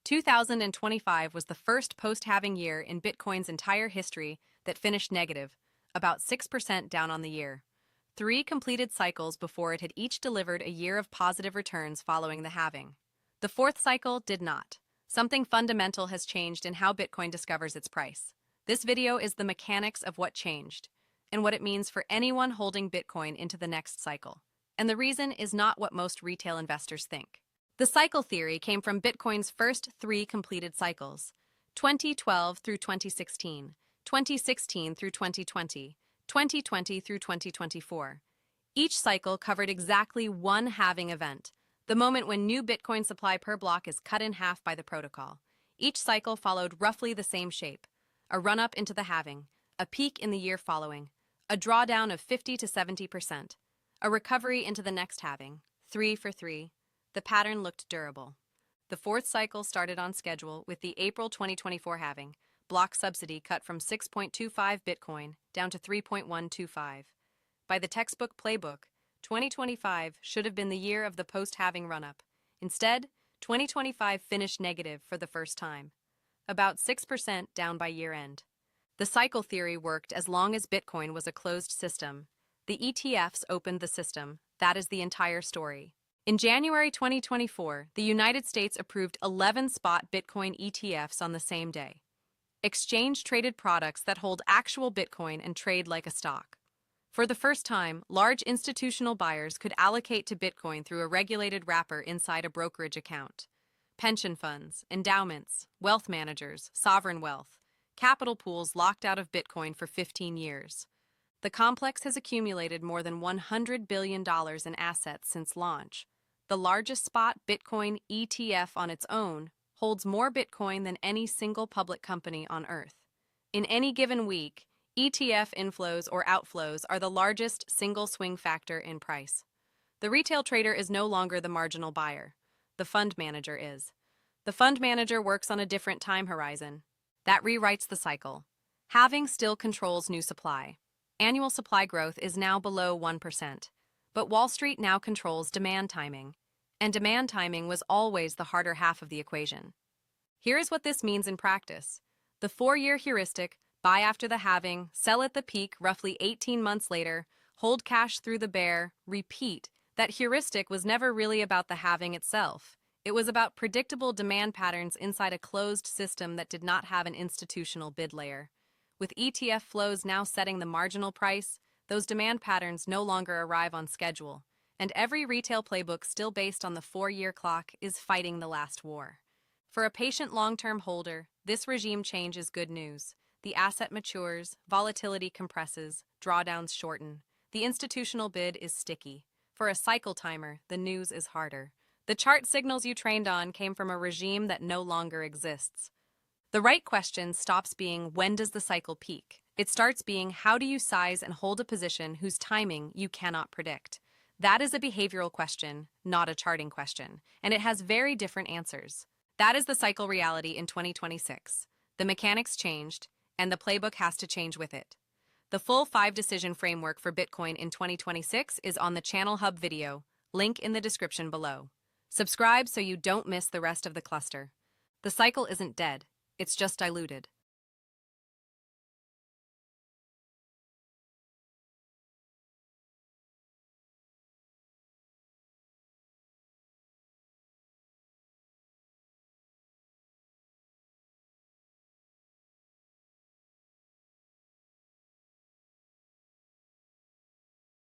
2025 was the first post-halving year in Bitcoin's entire history that finished negative, about 6% down on the year. 3 completed cycles before it had each delivered a year of positive returns following the halving. The 4th cycle did not. Something fundamental has changed in how Bitcoin discovers its price. This video is the mechanics of what changed and what it means for anyone holding Bitcoin into the next cycle. And the reason is not what most retail investors think. The cycle theory came from Bitcoin's first 3 completed cycles, 2012 through 2016, 2016 through 2020, 2020 through 2024. Each cycle covered exactly one halving event, the moment when new Bitcoin supply per block is cut in half by the protocol. Each cycle followed roughly the same shape: a run-up into the halving, a peak in the year following, a drawdown of 50 to 70%, a recovery into the next halving, 3 for 3. The pattern looked durable. The 4th cycle started on schedule with the April 2024 halving, block subsidy cut from 6.25 Bitcoin down to 3.125. By the textbook playbook, 2025 should have been the year of the post-halving run-up. Instead, 2025 finished negative for the first time, about 6% down by year-end. The cycle theory worked as long as Bitcoin was a closed system. The ETFs opened the system. That is the entire story. In January 2024, the United States approved 11 spot Bitcoin ETFs on the same day. Exchange-traded products that hold actual Bitcoin and trade like a stock. For the first time, large institutional buyers could allocate to Bitcoin through a regulated wrapper inside a brokerage account. Pension funds, endowments, wealth managers, sovereign wealth, capital pools locked out of Bitcoin for 15 years. The complex has accumulated more than $100 billion in assets since launch. The largest spot Bitcoin ETF on its own holds more Bitcoin than any single public company on Earth. In any given week, ETF inflows or outflows are the largest single swing factor in price. The retail trader is no longer the marginal buyer. The fund manager is. The fund manager works on a different time horizon. That rewrites the cycle. Halving still controls new supply. Annual supply growth is now below 1%. But Wall Street now controls demand timing. And demand timing was always the harder half of the equation. Here is what this means in practice. The 4-year heuristic, buy after the halving, sell at the peak roughly 18 months later, hold cash through the bear, repeat. That heuristic was never really about the halving itself. It was about predictable demand patterns inside a closed system that did not have an institutional bid layer. With ETF flows now setting the marginal price, those demand patterns no longer arrive on schedule, and every retail playbook still based on the 4-year clock is fighting the last war. For a patient long-term holder, this regime change is good news. The asset matures, volatility compresses, drawdowns shorten. The institutional bid is sticky. For a cycle timer, the news is harder. The chart signals you trained on came from a regime that no longer exists. The right question stops being, when does the cycle peak? It starts being, how do you size and hold a position whose timing you cannot predict? That is a behavioral question, not a charting question, and it has very different answers. That is the cycle reality in 2026. The mechanics changed, and the playbook has to change with it. The full 5-decision framework for Bitcoin in 2026 is on the Channel Hub video, link in the description below. Subscribe so you don't miss the rest of the cluster. The cycle isn't dead, it's just diluted.